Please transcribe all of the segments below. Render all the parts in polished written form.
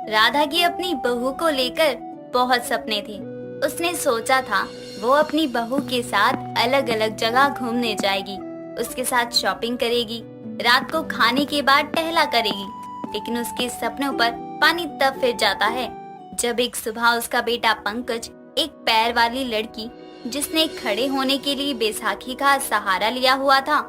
राधा की अपनी बहू को लेकर बहुत सपने थे। उसने सोचा था वो अपनी बहू के साथ अलग अलग जगह घूमने जाएगी, उसके साथ शॉपिंग करेगी, रात को खाने के बाद टहला करेगी। लेकिन उसके सपनों पर पानी तब फिर जाता है जब एक सुबह उसका बेटा पंकज एक पैर वाली लड़की, जिसने खड़े होने के लिए बैसाखी का सहारा लिया हुआ था,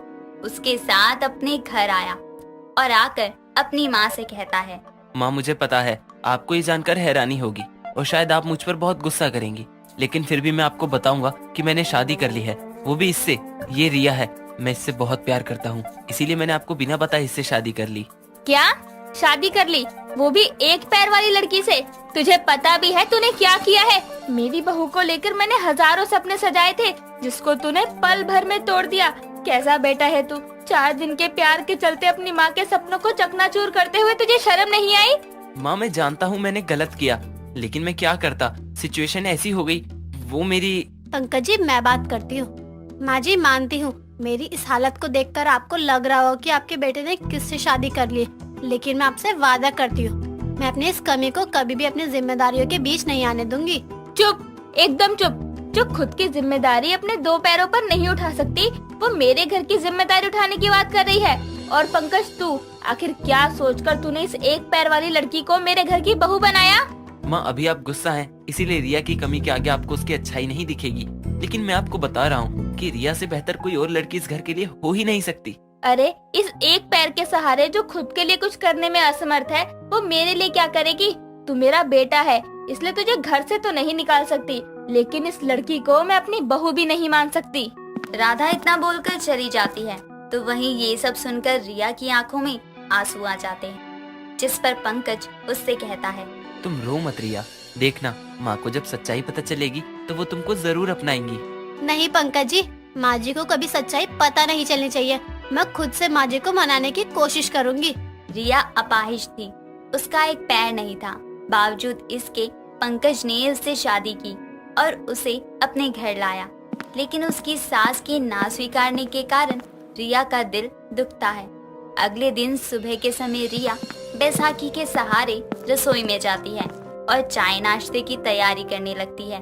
उसके साथ अपने घर आया और आकर अपनी माँ से कहता है, माँ, मुझे पता है आपको ये जानकर हैरानी होगी और शायद आप मुझ पर बहुत गुस्सा करेंगी, लेकिन फिर भी मैं आपको बताऊंगा कि मैंने शादी कर ली है, वो भी इससे। ये रिया है, मैं इससे बहुत प्यार करता हूँ, इसीलिए मैंने आपको बिना बताए इससे शादी कर ली। क्या शादी कर ली, वो भी एक पैर वाली लड़की से? तुझे पता भी है तूने क्या किया है? मेरी बहू को लेकर मैंने हजारों सपने सजाए थे, जिसको तूने पल भर में तोड़ दिया। कैसा बेटा है तू? 4 दिन के प्यार के चलते अपनी माँ के सपनों को चकनाचूर करते हुए तुझे शर्म नहीं आई? माँ, मैं जानता हूँ मैंने गलत किया, लेकिन मैं क्या करता, सिचुएशन ऐसी हो गई। वो मेरी पंकज जी, मैं बात करती हूँ। माँ जी, मानती हूँ मेरी इस हालत को देखकर आपको लग रहा हो कि आपके बेटे ने किससे शादी कर ली, लेकिन मैं आपसे वादा करती हूँ मैं अपनी इस कमी को कभी भी अपनी जिम्मेदारियों के बीच नहीं आने दूंगी। चुप, एकदम चुप। जो खुद की जिम्मेदारी अपने 2 पैरों पर नहीं उठा सकती, वो मेरे घर की जिम्मेदारी उठाने की बात कर रही है। और पंकज, तू आखिर क्या सोचकर तूने इस एक पैर वाली लड़की को मेरे घर की बहू बनाया? माँ, अभी आप गुस्सा हैं, इसीलिए रिया की कमी के आगे आपको उसकी अच्छाई नहीं दिखेगी, लेकिन मैं आपको बता रहा हूँ कि रिया से बेहतर कोई और लड़की इस घर के लिए हो ही नहीं सकती। अरे, इस एक पैर के सहारे जो खुद के लिए कुछ करने में असमर्थ है, वो मेरे लिए क्या करेगी? तू मेरा बेटा है, इसलिए तुझे घर से तो नहीं निकाल सकती, लेकिन इस लड़की को मैं अपनी बहू भी नहीं मान सकती। राधा इतना बोलकर चली जाती है तो वहीं ये सब सुनकर रिया की आंखों में आंसू आ जाते हैं, जिस पर पंकज उससे कहता है, तुम रो मत रिया, देखना माँ को जब सच्चाई पता चलेगी तो वो तुमको जरूर अपनाएंगी। नहीं पंकज जी, माँ जी को कभी सच्चाई पता नहीं चलनी चाहिए। मैं खुद से माँ जी को मनाने की कोशिश करूँगी। रिया अपाहिज थी, उसका एक पैर नहीं था, बावजूद इसके पंकज ने उससे शादी की और उसे अपने घर लाया। लेकिन उसकी सास के ना स्वीकारने के कारण रिया का दिल दुखता है। अगले दिन सुबह के समय रिया बैसाखी के सहारे रसोई में जाती है और चाय नाश्ते की तैयारी करने लगती है।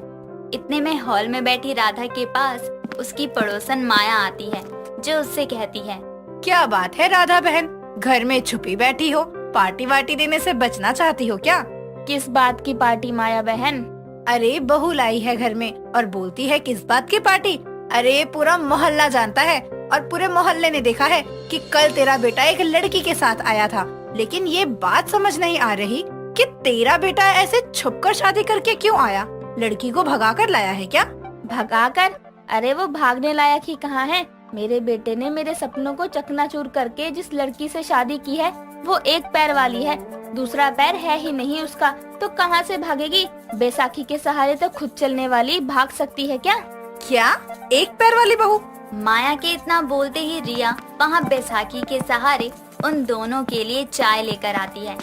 इतने में हॉल में बैठी राधा के पास उसकी पड़ोसन माया आती है, जो उससे कहती है, क्या बात है राधा बहन, घर में छुपी बैठी हो, पार्टी वार्टी देने से बचना चाहती हो क्या? किस बात की पार्टी माया बहन? अरे बहू लाई है घर में और बोलती है किस बात की पार्टी। अरे पूरा मोहल्ला जानता है और पूरे मोहल्ले ने देखा है कि कल तेरा बेटा एक लड़की के साथ आया था, लेकिन ये बात समझ नहीं आ रही कि तेरा बेटा ऐसे छुपकर शादी करके क्यों आया? लड़की को भगा कर लाया है क्या? भगा कर? अरे वो भागने लायक ही कहाँ है। मेरे बेटे ने मेरे सपनों को चकनाचूर करके जिस लड़की से शादी की है, वो एक पैर वाली है, दूसरा पैर है ही नहीं उसका, तो कहाँ से भागेगी? बैसाखी के सहारे तो खुद चलने वाली भाग सकती है क्या? क्या एक पैर वाली बहू? माया के इतना बोलते ही रिया वहाँ बैसाखी के सहारे उन दोनों के लिए चाय लेकर आती है।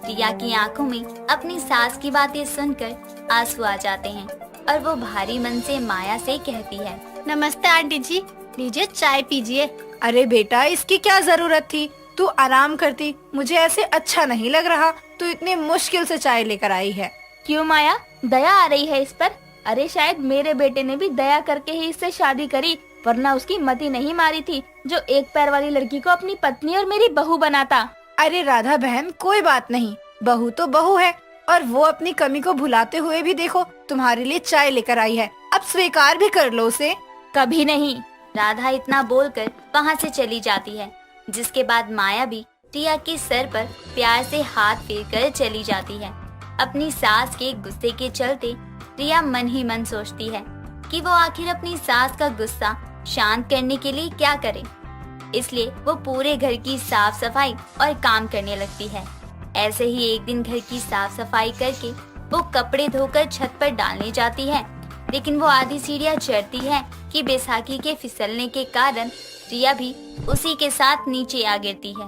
रिया की आंखों में अपनी सास की बातें सुनकर आंसू आ जाते हैं और वो भारी मन से माया से कहती है, नमस्ते आंटी जी, लीजिए चाय पीजिए। अरे बेटा, इसकी क्या जरूरत थी? तू आराम करती, मुझे ऐसे अच्छा नहीं लग रहा। तू इतनी मुश्किल से चाय लेकर आई है। क्यों माया, दया आ रही है इस पर? अरे शायद मेरे बेटे ने भी दया करके ही इससे शादी करी, वरना उसकी मति नहीं मारी थी जो एक पैर वाली लड़की को अपनी पत्नी और मेरी बहू बनाता। अरे राधा बहन, कोई बात नहीं, बहू तो बहू है और वो अपनी कमी को भुलाते हुए भी देखो तुम्हारे लिए चाय लेकर आई है, अब स्वीकार भी कर लो उसे। कभी नहीं। राधा इतना बोलकर वहाँ से चली जाती है, जिसके बाद माया भी रिया के सर पर प्यार से हाथ फेर कर चली जाती है। अपनी सास के गुस्से के चलते रिया मन ही मन सोचती है कि वो आखिर अपनी सास का गुस्सा शांत करने के लिए क्या करे। इसलिए वो पूरे घर की साफ सफाई और काम करने लगती है। ऐसे ही एक दिन घर की साफ सफाई करके वो कपड़े धोकर छत पर डालने जाती है, लेकिन वो आधी सीढ़ियाँ चढ़ती है कि बैसाखी के फिसलने के कारण रिया भी उसी के साथ नीचे आ गिरती है।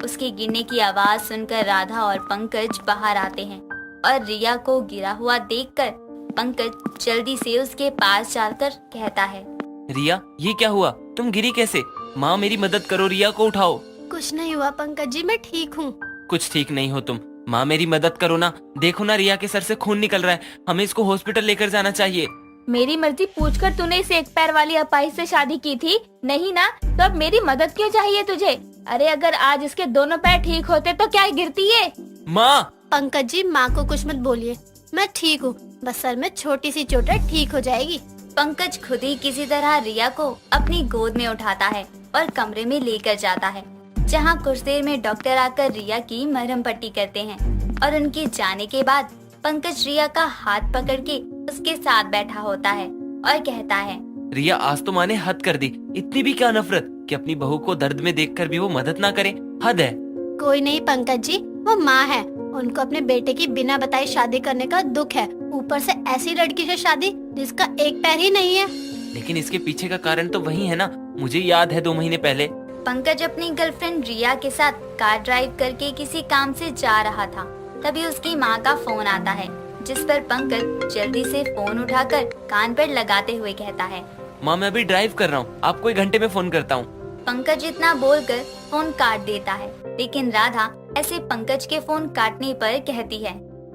उसके गिरने की आवाज सुनकर राधा और पंकज बाहर आते हैं और रिया को गिरा हुआ देखकर पंकज जल्दी से उसके पास जाकर कहता है, रिया, ये क्या हुआ? तुम गिरी कैसे? माँ, मेरी मदद करो, रिया को उठाओ। कुछ नहीं हुआ पंकज जी, मैं ठीक हूँ। कुछ ठीक नहीं हो तुम, माँ मेरी मदद करो ना, देखो ना रिया के सर से खून निकल रहा है, हमें इसको हॉस्पिटल लेकर जाना चाहिए। मेरी मर्जी पूछकर तूने इस एक पैर वाली अपाहिज से शादी की थी, नहीं ना? तो अब मेरी मदद क्यों चाहिए तुझे? अरे अगर आज इसके दोनों पैर ठीक होते तो क्या गिरती है? माँ! पंकज जी, माँ को कुछ मत बोलिए, मैं ठीक हूँ, बस सर में छोटी सी चोट है, ठीक हो जाएगी। पंकज खुद ही किसी तरह रिया को अपनी गोद में उठाता है और कमरे में लेकर जाता है, जहां कुछ देर में डॉक्टर आकर रिया की मरहम पट्टी करते हैं और उनके जाने के बाद पंकज रिया का हाथ पकड़ के उसके साथ बैठा होता है और कहता है, रिया आज तो माँ ने हद कर दी, इतनी भी क्या नफरत कि अपनी बहू को दर्द में देखकर भी वो मदद ना करे, हद है। कोई नहीं पंकज जी, वो माँ है, उनको अपने बेटे की बिना बताई शादी करने का दुख है, ऊपर से ऐसी लड़की से शादी जिसका एक पैर ही नहीं है। लेकिन इसके पीछे का कारण तो वही है ना, मुझे याद है 2 महीने पहले पंकज अपनी गर्लफ्रेंड रिया के साथ कार ड्राइव करके किसी काम से जा रहा था, तभी उसकी माँ का फोन आता है, जिस पर पंकज जल्दी से फोन उठाकर कान पर लगाते हुए कहता है, माँ मैं अभी ड्राइव कर रहा हूँ, आपको 1 घंटे में फोन करता हूँ। पंकज इतना बोलकर फोन काट देता है, लेकिन राधा ऐसे पंकज के फोन काटने पर कहती है,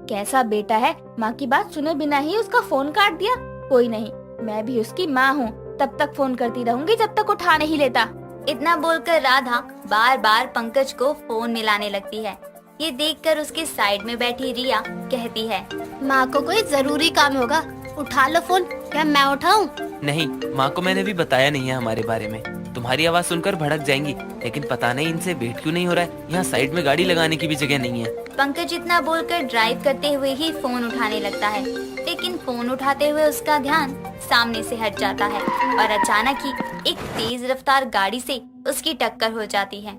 कैसा बेटा है, माँ की बात सुने बिना ही उसका फोन काट दिया। कोई नहीं, मैं भी उसकी माँ हूँ, तब तक फोन करती रहूंगी जब तक उठा नहीं लेता। इतना बोलकर राधा बार बार पंकज को फोन मिलाने लगती है। ये देखकर उसके साइड में बैठी रिया कहती है, माँ को कोई जरूरी काम होगा, उठा लो फोन, क्या मैं उठाऊं? नहीं, माँ को मैंने भी बताया नहीं है हमारे बारे में, तुम्हारी आवाज सुनकर भड़क जाएंगी, लेकिन पता नहीं इनसे वेट क्यों नहीं हो रहा है, यहाँ साइड में गाड़ी लगाने की भी जगह नहीं है। पंकज इतना बोलकर ड्राइव करते हुए ही फोन उठाने लगता है, लेकिन फोन उठाते हुए उसका ध्यान सामने से हट जाता है और अचानक ही एक तेज रफ्तार गाड़ी से उसकी टक्कर हो जाती है।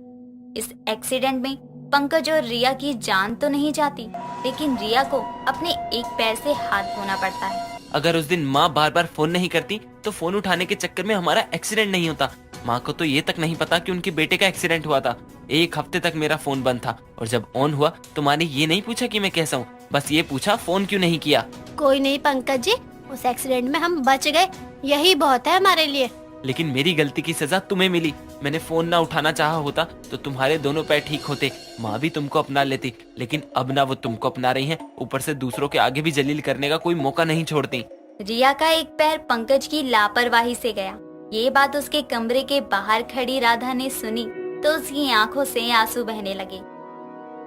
इस एक्सीडेंट में पंकज और रिया की जान तो नहीं जाती, लेकिन रिया को अपने एक पैर से हाथ धोना पड़ता है। अगर उस दिन माँ बार बार फोन नहीं करती तो फोन उठाने के चक्कर में हमारा एक्सीडेंट नहीं होता। माँ को तो ये तक नहीं पता कि उनके बेटे का एक्सीडेंट हुआ था। 1 हफ्ते तक मेरा फोन बंद था और जब ऑन हुआ तो माँ ने ये नहीं पूछा कि मैं कैसा हूँ, बस ये पूछा फोन क्यों नहीं किया। कोई नहीं पंकज जी, उस एक्सीडेंट में हम बच गए, यही बहुत है हमारे लिए। लेकिन मेरी गलती की सजा तुम्हें मिली, मैंने फोन ना उठाना चाहा होता तो तुम्हारे दोनों पैर ठीक होते, माँ भी तुमको अपना लेती, लेकिन अब ना वो तुमको अपना रही हैं, ऊपर से दूसरों के आगे भी जलील करने का कोई मौका नहीं छोड़ती। रिया का एक पैर पंकज की लापरवाही से गया। ये बात उसके कमरे के बाहर खड़ी राधा ने सुनी तो उसकी आंखों से आंसू बहने लगे।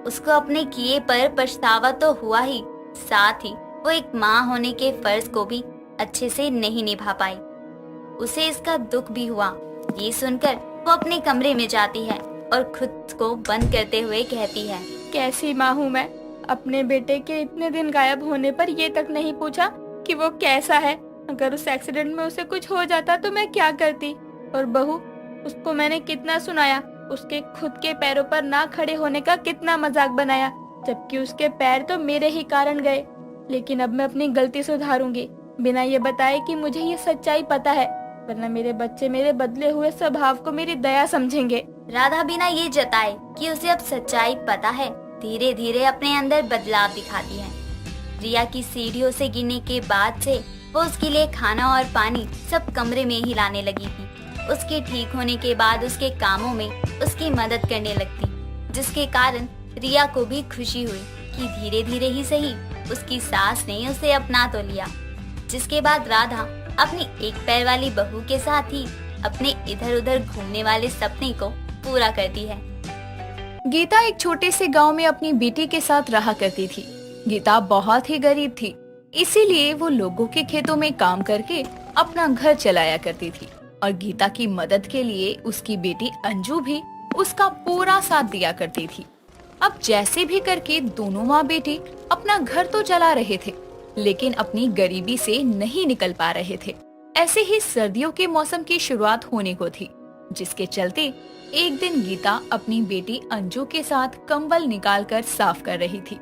उसको अपने किए पर पछतावा तो हुआ ही, साथ ही वो एक माँ होने के फर्ज को भी अच्छे से नहीं निभा पाई। उसे इसका दुख भी हुआ। ये सुनकर वो अपने कमरे में जाती है और खुद को बंद करते हुए कहती है, कैसी माँ हूँ मैं, अपने बेटे के इतने दिन गायब होने पर ये तक नहीं पूछा कि वो कैसा है। अगर उस एक्सीडेंट में उसे कुछ हो जाता तो मैं क्या करती। और बहू, उसको मैंने कितना सुनाया, उसके खुद के पैरों पर ना खड़े होने का कितना मजाक बनाया, जबकि उसके पैर तो मेरे ही कारण गए। लेकिन अब मैं अपनी गलती सुधारूंगी, बिना ये बताए कि मुझे ये सच्चाई पता है, वरना मेरे बच्चे मेरे बदले हुए स्वभाव को मेरी दया समझेंगे। राधा बिना ये जताए कि उसे अब सच्चाई पता है, धीरे धीरे अपने अंदर बदलाव दिखाती है। रिया की सीढ़ियों से गिरने के बाद से वो उसके लिए खाना और पानी सब कमरे में ही लाने लगी थी। उसके ठीक होने के बाद उसके कामों में उसकी मदद करने लगती, जिसके कारण रिया को भी खुशी हुई कि धीरे धीरे ही सही उसकी सास ने उसे अपना तो लिया। जिसके बाद राधा अपनी एक पैर वाली बहू के साथ ही अपने इधर उधर घूमने वाले सपने को पूरा करती है। गीता एक छोटे से गांव में अपनी बेटी के साथ रहा करती थी। गीता बहुत ही गरीब थी, इसीलिए वो लोगों के खेतों में काम करके अपना घर चलाया करती थी और गीता की मदद के लिए उसकी बेटी अंजू भी उसका पूरा साथ दिया करती थी। अब जैसे भी करके दोनों माँ बेटी अपना घर तो चला रहे थे, लेकिन अपनी गरीबी से नहीं निकल पा रहे थे। ऐसे ही सर्दियों के मौसम की शुरुआत होने को थी, जिसके चलते एक दिन गीता अपनी बेटी अंजू के साथ कंबल निकालकर साफ कर रही थी।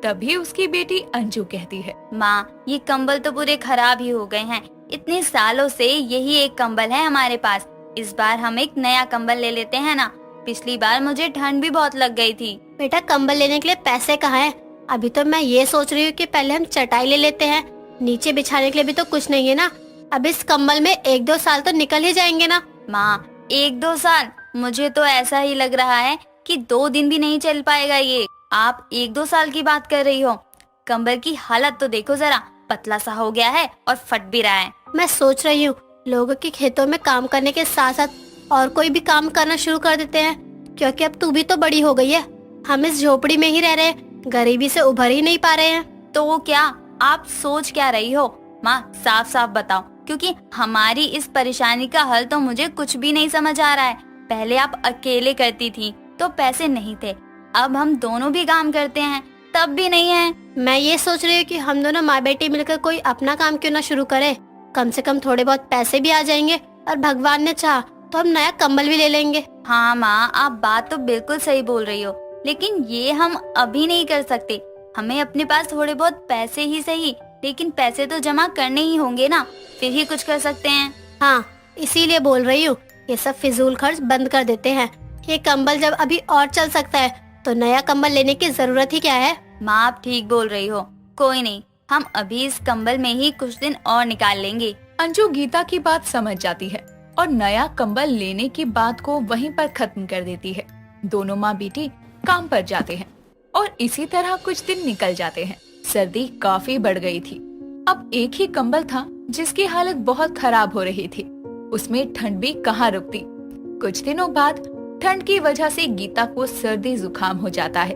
तभी उसकी बेटी अंजू कहती है, माँ, ये कंबल तो पूरे खराब ही हो गए हैं। इतने सालों से यही एक कंबल है हमारे पास। इस बार हम एक नया कंबल ले लेते हैं ना। पिछली बार मुझे ठंड भी बहुत लग गई थी। बेटा, कंबल लेने के लिए पैसे कहाँ हैं? अभी तो मैं ये सोच रही हूँ कि पहले हम चटाई ले लेते हैं, नीचे बिछाने के लिए भी तो कुछ नहीं है ना। अब इस कंबल में 1-2 साल तो निकल ही जाएंगे ना। माँ, 1-2 साल? मुझे तो ऐसा ही लग रहा है कि 2 दिन भी नहीं चल पाएगा ये। आप 1-2 साल की बात कर रही हो? कंबल की हालत तो देखो जरा, पतला सा हो गया है और फट भी रहा है। मैं सोच रही हूँ लोगों के खेतों में काम करने के साथ साथ और कोई भी काम करना शुरू कर देते हैं, क्योंकि अब तू भी तो बड़ी हो गई है। हम इस झोपड़ी में ही रह रहे हैं, गरीबी से उभर ही नहीं पा रहे हैं। तो क्या आप सोच क्या रही हो? माँ साफ साफ बताओ, क्योंकि हमारी इस परेशानी का हल तो मुझे कुछ भी नहीं समझ आ रहा है। पहले आप अकेले करती थी तो पैसे नहीं थे, अब हम दोनों भी काम करते हैं तब भी नहीं है। मैं ये सोच रही हूँ कि हम दोनों माँ बेटी मिलकर कोई अपना काम क्यों ना शुरू करें। कम से कम थोड़े बहुत पैसे भी आ जाएंगे और भगवान ने चाहा तो हम नया कंबल भी ले लेंगे। हाँ माँ, आप बात तो बिल्कुल सही बोल रही हो, लेकिन ये हम अभी नहीं कर सकते। हमें अपने पास थोड़े बहुत पैसे ही सही, लेकिन पैसे तो जमा करने ही होंगे ना, फिर ही कुछ कर सकते हैं। हाँ, इसीलिए बोल रही हूँ ये सब फिजूल खर्च बंद कर देते हैं। ये कंबल जब अभी और चल सकता है तो नया कंबल लेने की जरूरत ही क्या है। माँ आप ठीक बोल रही हो, कोई नहीं, हम अभी इस कंबल में ही कुछ दिन और निकाल लेंगे। अंजू गीता की बात समझ जाती है और नया कंबल लेने की बात को वहीं पर खत्म कर देती है। दोनों माँ बेटी काम पर जाते हैं और इसी तरह कुछ दिन निकल जाते हैं। सर्दी काफी बढ़ गई थी। अब एक ही कंबल था जिसकी हालत बहुत खराब हो रही थी। उसमें ठंड भी कहाँ रुकती। कुछ दिनों बाद ठंड की वजह से गीता को सर्दी जुकाम हो जाता है।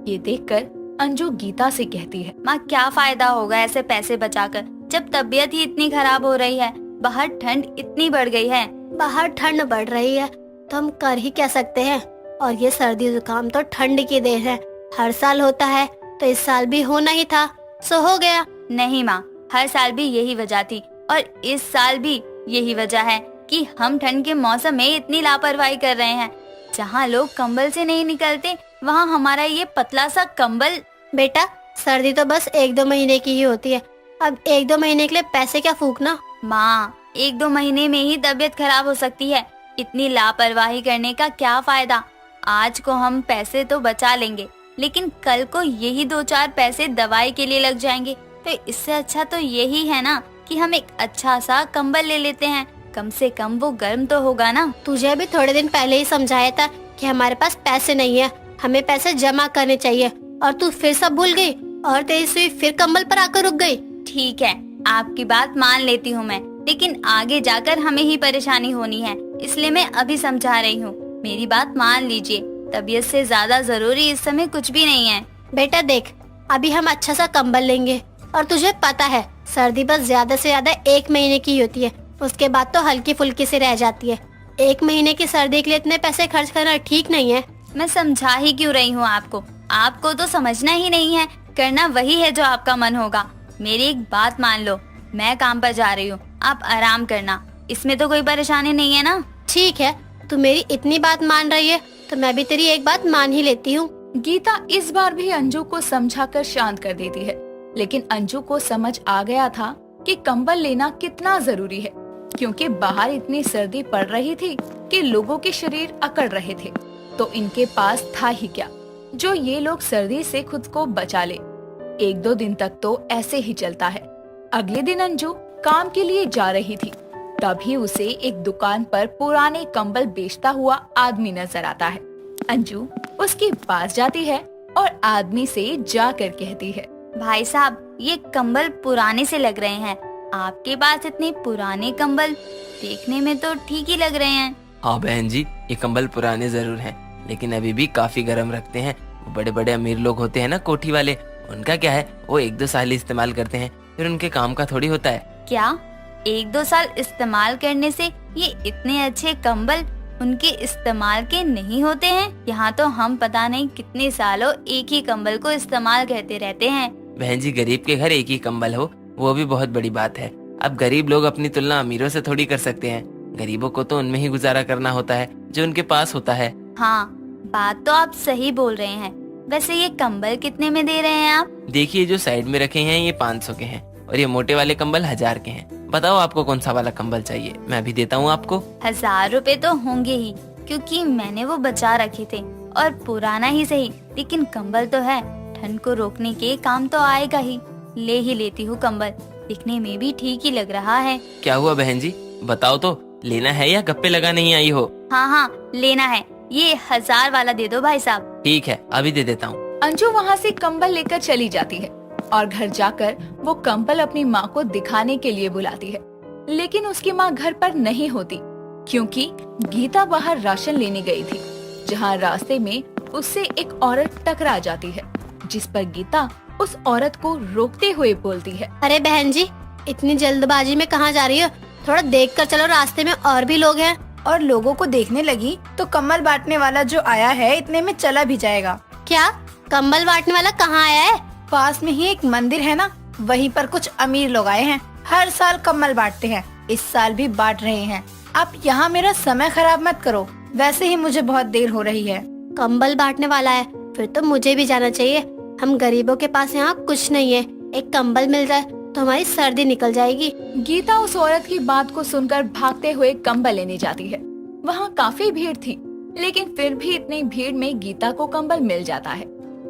ये देखकर अंजू गीता से कहती है, माँ क्या फायदा होगा ऐसे पैसे बचाकर, जब तबीयत ही इतनी खराब हो रही है, बाहर ठंड इतनी बढ़ गई है। बाहर ठंड बढ़ रही है तो हम कर ही क्या सकते हैं, और ये सर्दी जुकाम तो ठंड की देन है। हर साल होता है तो इस साल भी होना ही था, सो हो गया। नहीं माँ, हर साल भी यही वजह थी और इस साल भी यही वजह है कि हम ठंड के मौसम में इतनी लापरवाही कर रहे हैं। जहाँ लोग कंबल से नहीं निकलते, वहाँ हमारा ये पतला सा कंबल। बेटा सर्दी तो बस 1-2 महीने की ही होती है, अब 1-2 महीने के लिए पैसे क्या फूकना। माँ 1-2 महीने में ही तबीयत खराब हो सकती है, इतनी लापरवाही करने का क्या फायदा। आज को हम पैसे तो बचा लेंगे, लेकिन कल को यही 2-4 पैसे दवाई के लिए लग जाएंगे। तो इससे अच्छा तो यही है ना कि हम एक अच्छा सा कंबल ले लेते हैं, कम से कम वो गर्म तो होगा ना। तुझे अभी थोड़े दिन पहले ही समझाया था कि हमारे पास पैसे नहीं है, हमें पैसे जमा करने चाहिए, और तू फिर सब भूल गई और तेरी सुई फिर कंबल पर आकर रुक गई। ठीक है, आपकी बात मान लेती हूँ मैं, लेकिन आगे जाकर हमें ही परेशानी होनी है, इसलिए मैं अभी समझा रही हूँ। मेरी बात मान लीजिए, तबीयत से ज्यादा जरूरी इस समय कुछ भी नहीं है। बेटा देख, अभी हम अच्छा सा कंबल लेंगे, और तुझे पता है सर्दी बस ज्यादा से ज्यादा 1 महीने की होती है, उसके बाद तो हल्की फुल्की से रह जाती है। 1 महीने की सर्दी के लिए इतने पैसे खर्च करना ठीक नहीं है। मैं समझा ही क्यों रही हूँ आपको, आपको तो समझना ही नहीं है, करना वही है जो आपका मन होगा। मेरी एक बात मान लो, मैं काम पर जा रही हूँ, आप आराम करना, इसमें तो कोई परेशानी नहीं है ना। ठीक है, तू मेरी इतनी बात मान रही है तो मैं भी तेरी एक बात मान ही लेती हूँ। गीता इस बार भी अंजू को समझाकर शांत कर देती है, लेकिन अंजू को समझ आ गया था कि कंबल लेना कितना जरूरी है, क्योंकि बाहर इतनी सर्दी पड़ रही थी कि लोगों के शरीर अकड़ रहे थे, तो इनके पास था ही क्या जो ये लोग सर्दी से खुद को बचा ले। 1-2 दिन तक तो ऐसे ही चलता है। अगले दिन अंजू काम के लिए जा रही थी, तभी उसे एक दुकान पर पुराने कंबल बेचता हुआ आदमी नजर आता है। अंजू उसके पास जाती है और आदमी से जाकर कहती है, भाई साहब ये कंबल पुराने से लग रहे हैं, आपके पास इतने पुराने कंबल देखने में तो ठीक ही लग रहे हैं। हाँ बहन जी, ये कंबल पुराने जरूर हैं, लेकिन अभी भी काफी गर्म रखते हैं। बड़े बड़े अमीर लोग होते हैं ना कोठी वाले, उनका क्या है, वो 1-2 साल ही इस्तेमाल करते हैं, फिर उनके काम का थोड़ी होता है। क्या 1-2 साल इस्तेमाल करने से ये इतने अच्छे कंबल उनके इस्तेमाल के नहीं होते हैं? यहाँ तो हम पता नहीं कितने सालों एक ही कंबल को इस्तेमाल करते रहते हैं। बहन जी, गरीब के घर एक ही कंबल हो वो भी बहुत बड़ी बात है। अब गरीब लोग अपनी तुलना अमीरों से थोड़ी कर सकते हैं, गरीबों को तो उनमें ही गुजारा करना होता है जो उनके पास होता है। हाँ, बात तो आप सही बोल रहे हैं। वैसे ये कंबल कितने में दे रहे हैं आप? देखिए, जो साइड में रखे हैं ये 500 के हैं, और ये मोटे वाले कंबल 1000 के हैं। बताओ आपको कौन सा वाला कंबल चाहिए, मैं भी देता हूँ आपको। 1000 रुपए तो होंगे ही, क्योंकि मैंने वो बचा रखे थे, और पुराना ही सही, लेकिन कंबल तो है, ठंड को रोकने के काम तो आएगा ही। ले ही लेती हूँ कंबल, दिखने में भी ठीक ही लग रहा है। क्या हुआ बहन जी, बताओ तो, लेना है या गप्पे लगा नहीं आई हो? हाँ हाँ लेना है, ये 1000 वाला दे दो भाई साहब। ठीक है, अभी दे देता हूँ। अंजू वहाँ से कंबल लेकर चली जाती है और घर जाकर वो कंबल अपनी माँ को दिखाने के लिए बुलाती है। लेकिन उसकी माँ घर पर नहीं होती क्योंकि गीता बाहर राशन लेने गई थी, जहाँ रास्ते में उससे एक औरत टकरा जाती है, जिस पर गीता उस औरत को रोकते हुए बोलती है, अरे बहन जी, इतनी जल्दबाजी में कहाँ जा रही हो? थोड़ा देख कर चलो, रास्ते में और भी लोग हैं। और लोगों को देखने लगी तो कम्बल बांटने वाला जो आया है इतने में चला भी जाएगा। क्या कंबल बांटने वाला कहाँ आया है? पास में ही एक मंदिर है ना, वहीं पर कुछ अमीर लोग आए हैं। हर साल कम्बल बांटते हैं, इस साल भी बांट रहे हैं। आप यहाँ मेरा समय खराब मत करो, वैसे ही मुझे बहुत देर हो रही है। कंबल बांटने वाला है, फिर तो मुझे भी जाना चाहिए। हम गरीबों के पास यहाँ कुछ नहीं है, एक कंबल मिल जाए तो हमारी सर्दी निकल जाएगी। गीता उस औरत की बात को सुनकर भागते हुए कंबल लेने जाती है। वहाँ काफी भीड़ थी, लेकिन फिर भी इतनी भीड़ में गीता को कंबल मिल जाता है।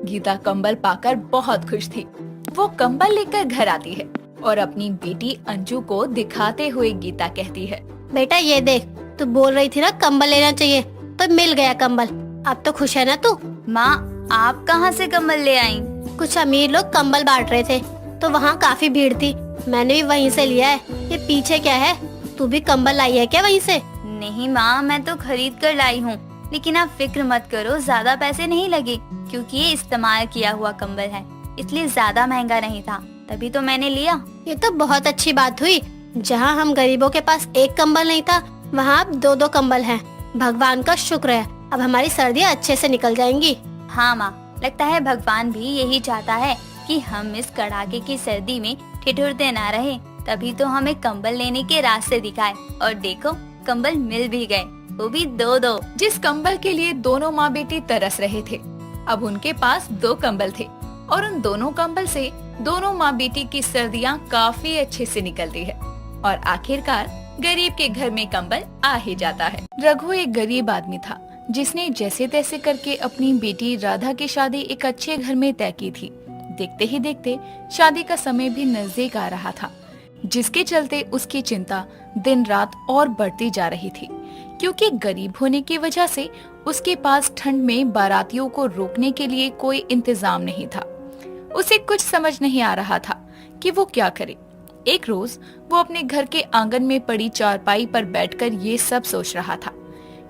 गीता कंबल पाकर बहुत खुश थी। वो कंबल लेकर घर आती है और अपनी बेटी अंजू को दिखाते हुए गीता कहती है, बेटा ये देख, तू बोल रही थी ना कंबल लेना चाहिए, तो मिल गया कंबल। अब तो खुश है ना तू? माँ, आप कहाँ से कंबल ले आई? कुछ अमीर लोग कंबल बांट रहे थे तो वहाँ काफी भीड़ थी, मैंने भी वहीं से लिया है। ये पीछे क्या है? तू भी कंबल लाई है क्या वहीं से? नहीं माँ, मैं तो खरीद कर लाई हूँ, लेकिन आप फिक्र मत करो, ज्यादा पैसे नहीं लगे क्योंकि ये इस्तेमाल किया हुआ कंबल है, इसलिए ज्यादा महंगा नहीं था, तभी तो मैंने लिया। ये तो बहुत अच्छी बात हुई। जहाँ हम गरीबों के पास एक कंबल नहीं था, वहाँ अब 2-2 कंबल हैं। भगवान का शुक्र है, अब हमारी सर्दियाँ अच्छे से निकल जाएंगी। हाँ माँ, लगता है भगवान भी यही चाहता है कि हम इस कड़ाके की सर्दी में ठिठुरते ना रहे, तभी तो हमें कंबल लेने के रास्ते दिखाए। और देखो, कंबल मिल भी गए, वो भी 2-2। जिस कंबल के लिए दोनों माँ बेटी तरस रहे थे, अब उनके पास 2 कंबल थे और उन दोनों कंबल से दोनों माँ बेटी की सर्दियाँ काफी अच्छे से निकलती है और आखिरकार गरीब के घर में कंबल आ ही जाता है। रघु एक गरीब आदमी था, जिसने जैसे तैसे करके अपनी बेटी राधा की शादी एक अच्छे घर में तय की थी। देखते ही देखते शादी का समय भी नजदीक आ रहा था, जिसके चलते उसकी चिंता दिन रात और बढ़ती जा रही थी, क्योंकि गरीब होने की वजह से उसके पास ठंड में बारातियों को रोकने के लिए कोई इंतजाम नहीं था। उसे कुछ समझ नहीं आ रहा था कि वो क्या करे। एक रोज वो अपने घर के आंगन में पड़ी चारपाई पर बैठकर ये सब सोच रहा था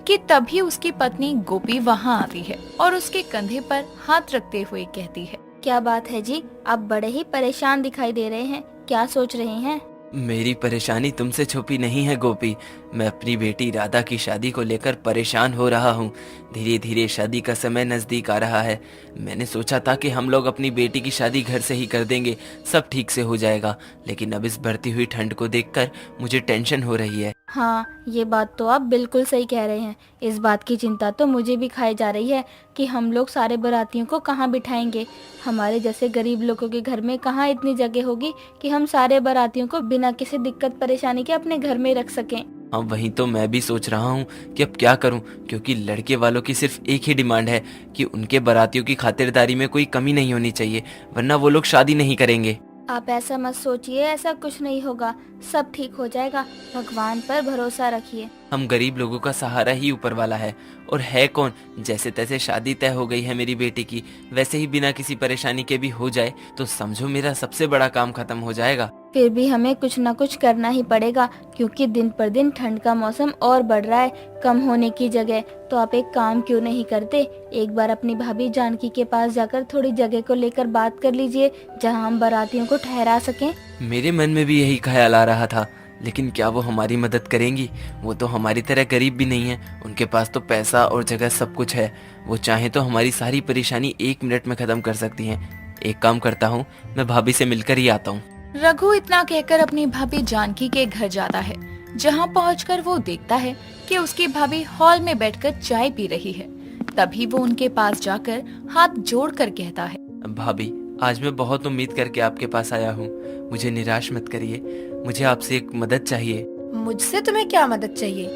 कि तभी उसकी पत्नी गोपी वहाँ आती है और उसके कंधे पर हाथ रखते हुए कहती है, क्या बात है जी, आप बड़े ही परेशान दिखाई दे रहे हैं, क्या सोच रहे हैं? मेरी परेशानी तुमसे छुपी नहीं है गोपी। मैं अपनी बेटी राधा की शादी को लेकर परेशान हो रहा हूँ। धीरे धीरे शादी का समय नजदीक आ रहा है। मैंने सोचा था कि हम लोग अपनी बेटी की शादी घर से ही कर देंगे, सब ठीक से हो जाएगा, लेकिन अब इस बढ़ती हुई ठंड को देखकर मुझे टेंशन हो रही है। हाँ, ये बात तो आप बिल्कुल सही कह रहे हैं। इस बात की चिंता तो मुझे भी खाई जा रही है कि हम लोग सारे बारातियों को कहाँ बिठाएंगे। हमारे जैसे गरीब लोगों के घर में कहाँ इतनी जगह होगी कि हम सारे बारातियों को बिना किसी दिक्कत परेशानी के अपने घर में रख सकें। हाँ, वही तो मैं भी सोच रहा हूँ कि अब क्या करूँ, क्योंकि लड़के वालों की सिर्फ एक ही डिमांड है कि उनके बारातियों की खातिरदारी में कोई कमी नहीं होनी चाहिए, वरना वो लोग शादी नहीं करेंगे। आप ऐसा मत सोचिए, ऐसा कुछ नहीं होगा, सब ठीक हो जाएगा, भगवान पर भरोसा रखिए। हम गरीब लोगों का सहारा ही ऊपर वाला है, और है कौन। जैसे तैसे शादी तय हो गई है मेरी बेटी की, वैसे ही बिना किसी परेशानी के भी हो जाए तो समझो मेरा सबसे बड़ा काम खत्म हो जाएगा। फिर भी हमें कुछ न कुछ करना ही पड़ेगा, क्योंकि दिन पर दिन ठंड का मौसम और बढ़ रहा है कम होने की जगह। तो आप एक काम क्यों नहीं करते, एक बार अपनी भाभी जानकी के पास जाकर थोड़ी जगह को लेकर बात कर लीजिए, जहां हम बारातियों को ठहरा सकें। मेरे मन में भी यही ख्याल आ रहा था, लेकिन क्या वो हमारी मदद करेंगी? वो तो हमारी तरह गरीब भी नहीं है, उनके पास तो पैसा और जगह सब कुछ है। वो चाहे तो हमारी सारी परेशानी 1 मिनट में खत्म कर सकती हैं। एक काम करता हूँ, मैं भाभी से मिलकर ही आता हूँ। रघु इतना कहकर अपनी भाभी जानकी के घर जाता है, जहाँ पहुंचकर वो देखता है कि उसकी भाभी हॉल में बैठकर चाय पी रही है। तभी वो उनके पास जाकर हाथ जोड़कर कहता है, भाभी, आज मैं बहुत उम्मीद करके आपके पास आया हूँ, मुझे निराश मत करिए, मुझे आपसे एक मदद चाहिए। मुझसे तुम्हें क्या मदद चाहिए?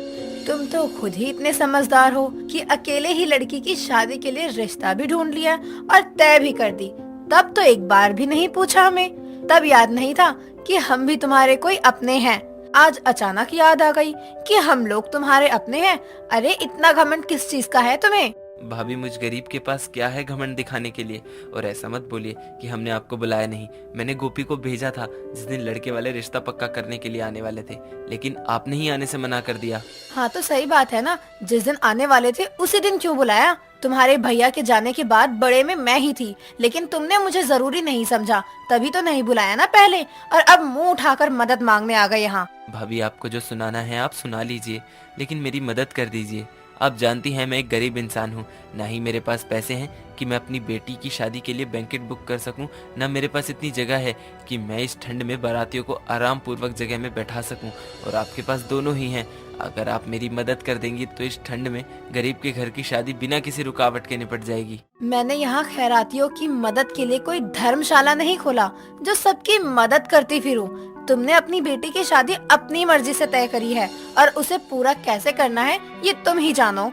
तुम तो खुद ही इतने समझदार हो कि अकेले ही लड़की की शादी के लिए रिश्ता भी ढूंढ लिया और तय भी कर दी। तब तो एक बार भी नहीं पूछा हमें, तब याद नहीं था कि हम भी तुम्हारे कोई अपने हैं। आज अचानक याद आ गई कि हम लोग तुम्हारे अपने हैं। अरे इतना घमंड किस चीज का है तुम्हें? भाभी, मुझ गरीब के पास क्या है घमंड दिखाने के लिए? और ऐसा मत बोलिए कि हमने आपको बुलाया नहीं। मैंने गोपी को भेजा था जिस दिन लड़के वाले रिश्ता पक्का करने के लिए आने वाले थे, लेकिन आपने ही आने से मना कर दिया। हाँ तो सही बात है ना, जिस दिन आने वाले थे उसी दिन क्यों बुलाया? तुम्हारे भैया के जाने के बाद बड़े में मैं ही थी, लेकिन तुमने मुझे जरूरी नहीं समझा, तभी तो नहीं बुलाया ना पहले, और अब मुंह उठाकर मदद मांगने आ गए यहाँ। भाभी, आपको जो सुनाना है आप सुना लीजिए, लेकिन मेरी मदद कर दीजिए। आप जानती हैं मैं एक गरीब इंसान हूँ, ना ही मेरे पास पैसे हैं कि मैं अपनी बेटी की शादी के लिए बैंकेट बुक कर सकूं, ना मेरे पास इतनी जगह है कि मैं इस ठंड में बारातियों को आराम पूर्वक जगह में बैठा सकूं, और आपके पास दोनों ही हैं। अगर आप मेरी मदद कर देंगी तो इस ठंड में गरीब के घर की शादी बिना किसी रुकावट के निपट जाएगी। मैंने यहाँ खैरातियों की मदद के लिए कोई धर्मशाला नहीं खोला जो सबकी मदद करती फिरूं। तुमने अपनी बेटी की शादी अपनी मर्जी से तय करी है, और उसे पूरा कैसे करना है ये तुम ही जानो।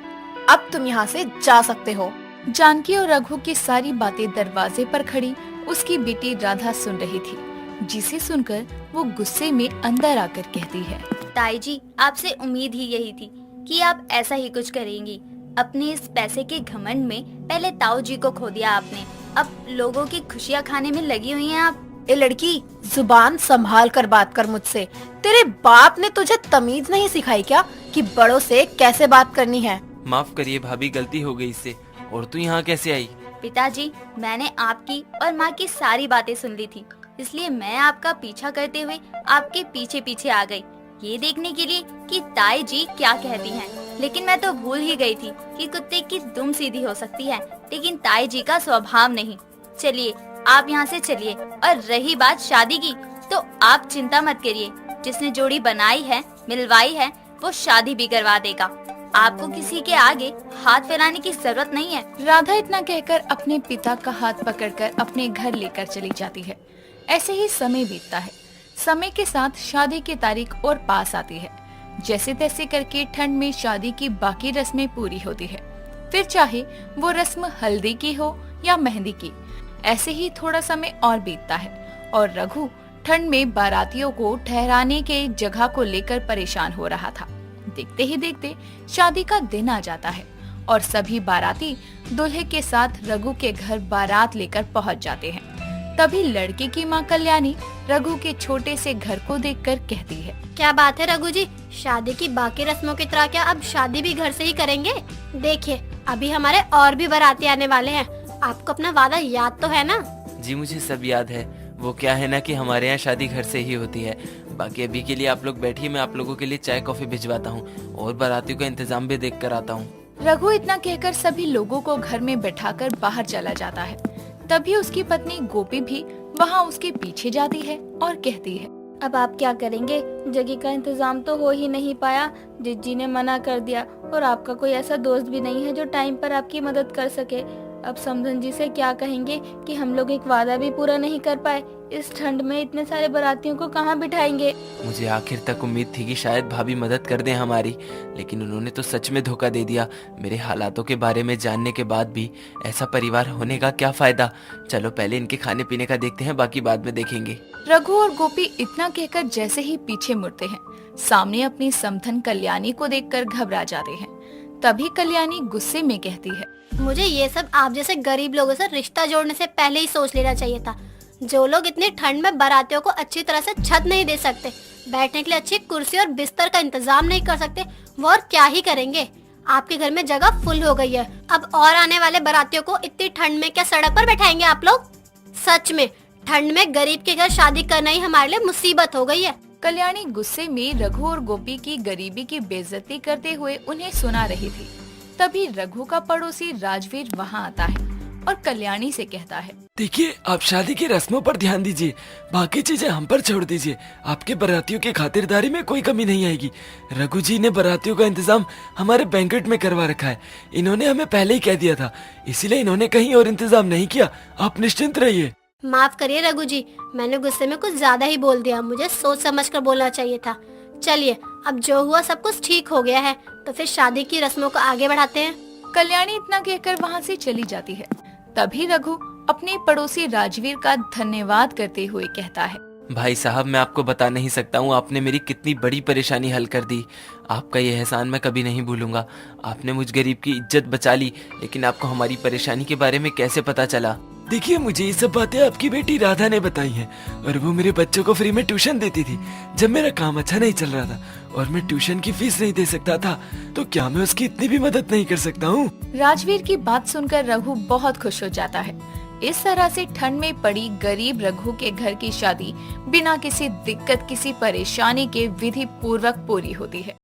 अब तुम यहाँ से जा सकते हो। जानकी और रघु की सारी बातें दरवाजे पर खड़ी उसकी बेटी राधा सुन रही थी, जिसे सुनकर वो गुस्से में अंदर आकर कहती है, ताई जी, आपसे उम्मीद ही यही थी कि आप ऐसा ही कुछ करेंगी। अपने इस पैसे के घमंड में पहले ताऊ जी को खो दिया आपने, अब लोगों की खुशियाँ खाने में लगी हुई हैं आप। ए लड़की, जुबान संभाल कर बात कर मुझसे। तेरे बाप ने तुझे तमीज नहीं सिखाई क्या कि बड़ों से कैसे बात करनी है? माफ करिए भाभी, गलती हो गई इससे। और तू यहाँ कैसे आई? पिताजी, मैंने आपकी और माँ की सारी बातें सुन ली थी, इसलिए मैं आपका पीछा करते हुए आपके पीछे पीछे आ गई, ये देखने के लिए कि ताई जी क्या कहती हैं। लेकिन मैं तो भूल ही गई थी कि कुत्ते की दुम सीधी हो सकती है, लेकिन ताई जी का स्वभाव नहीं। चलिए, आप यहाँ से चलिए। और रही बात शादी की, तो आप चिंता मत करिए, जिसने जोड़ी बनाई है, मिलवाई है, वो शादी भी करवा देगा। आपको किसी के आगे हाथ फैलाने की जरूरत नहीं है। राधा इतना कहकर अपने पिता का हाथ पकड़कर अपने घर लेकर चली जाती है। ऐसे ही समय बीतता है। समय के साथ शादी की तारीख और पास आती है। जैसे तैसे करके ठंड में शादी की बाकी रस्में पूरी होती है, फिर चाहे वो रस्म हल्दी की हो या मेहंदी की। ऐसे ही थोड़ा समय और बीतता है और रघु ठंड में बारातियों को ठहराने के जगह को लेकर परेशान हो रहा था। देखते ही देखते शादी का दिन आ जाता है और सभी बाराती दूल्हे के साथ रघु के घर बारात लेकर पहुंच जाते हैं। तभी लड़के की मां कल्याणी रघु के छोटे से घर को देखकर कहती है, क्या बात है रघु जी, शादी की बाकी रस्मों की तरह क्या अब शादी भी घर से ही करेंगे? देखिए, अभी हमारे और भी बाराती आने वाले हैं, आपको अपना वादा याद तो है ना? जी मुझे सब याद है। वो क्या है ना कि हमारे यहाँ शादी घर से ही होती है। बाकी अभी के लिए आप लोग बैठिए, मैं आप लोगों के लिए चाय कॉफी भिजवाता हूँ और बारातियों का इंतजाम भी देख कर आता हूँ। रघु इतना कहकर सभी लोगों को घर में बैठाकर बाहर चला जाता है। तभी उसकी पत्नी गोपी भी वहाँ उसके पीछे जाती है और कहती है, अब आप क्या करेंगे? जगह का इंतजाम तो हो ही नहीं पाया, जिज्जी ने मना कर दिया, और आपका कोई ऐसा दोस्त भी नहीं है जो टाइम पर आपकी मदद कर सके। अब समधन जी से क्या कहेंगे कि हम लोग एक वादा भी पूरा नहीं कर पाए। इस ठंड में इतने सारे बारातियों को कहाँ बिठाएंगे? मुझे आखिर तक उम्मीद थी कि शायद भाभी मदद कर दें हमारी, लेकिन उन्होंने तो सच में धोखा दे दिया। मेरे हालातों के बारे में जानने के बाद भी ऐसा परिवार होने का क्या फायदा। चलो पहले इनके खाने पीने का देखते हैं, बाकी बाद में देखेंगे। रघु और गोपी इतना कहकर जैसे ही पीछे मुड़ते हैं, सामने अपनी समधन कल्याणी को देखकर घबरा जाते हैं। तभी कल्याणी गुस्से में कहती है, मुझे ये सब आप जैसे गरीब लोगों से रिश्ता जोड़ने से पहले ही सोच लेना चाहिए था। जो लोग इतनी ठंड में बारातियों को अच्छी तरह से छत नहीं दे सकते, बैठने के लिए अच्छी कुर्सी और बिस्तर का इंतजाम नहीं कर सकते, वो और क्या ही करेंगे। आपके घर में जगह फुल हो गई है, अब और आने वाले बारातियों को इतनी ठंड में क्या सड़क पर बैठाएंगे आप लोग? सच में ठंड में गरीब के घर शादी करना ही हमारे लिए मुसीबत हो गई है। कल्याणी गुस्से में रघु और गोपी की गरीबी की बेइज्जती करते हुए उन्हें सुना रही थी। तभी रघु का पड़ोसी राजवीर वहाँ आता है और कल्याणी से कहता है, देखिए, आप शादी की रस्मों पर ध्यान दीजिए, बाकी चीजें हम पर छोड़ दीजिए। आपके बारातियों की खातिरदारी में कोई कमी नहीं आएगी। रघु जी ने बारातियों का इंतजाम हमारे बैंकेट में करवा रखा है। इन्होंने हमें पहले ही कह दिया था, इसीलिए इन्होंने कहीं और इंतजाम नहीं किया। आप निश्चिंत रहिए। माफ करिए रघु जी, मैंने गुस्से में कुछ ज्यादा ही बोल दिया, मुझे सोच समझ कर बोलना चाहिए था। चलिए, अब जो हुआ सब कुछ ठीक हो गया है, तो फिर शादी की रस्मों को आगे बढ़ाते हैं। कल्याणी इतना कहकर वहाँ से चली जाती है। तभी रघु अपने पड़ोसी राजवीर का धन्यवाद करते हुए कहता है, भाई साहब, मैं आपको बता नहीं सकता हूँ आपने मेरी कितनी बड़ी परेशानी हल कर दी। आपका ये एहसान मैं कभी नहीं भूलूंगा। आपने मुझ गरीब की इज्जत बचा ली, लेकिन आपको हमारी परेशानी के बारे में कैसे पता चला? देखिए, मुझे ये सब बातें आपकी बेटी राधा ने बताई हैं और वो मेरे बच्चों को फ्री में ट्यूशन देती थी। जब मेरा काम अच्छा नहीं चल रहा था और मैं ट्यूशन की फीस नहीं दे सकता था, तो क्या मैं उसकी इतनी भी मदद नहीं कर सकता हूँ? राजवीर की बात सुनकर रघु बहुत खुश हो जाता है। इस तरह से ठंड में पड़ी गरीब रघु के घर की शादी बिना किसी दिक्कत, किसी परेशानी के विधि पूर्वक पूरी होती है।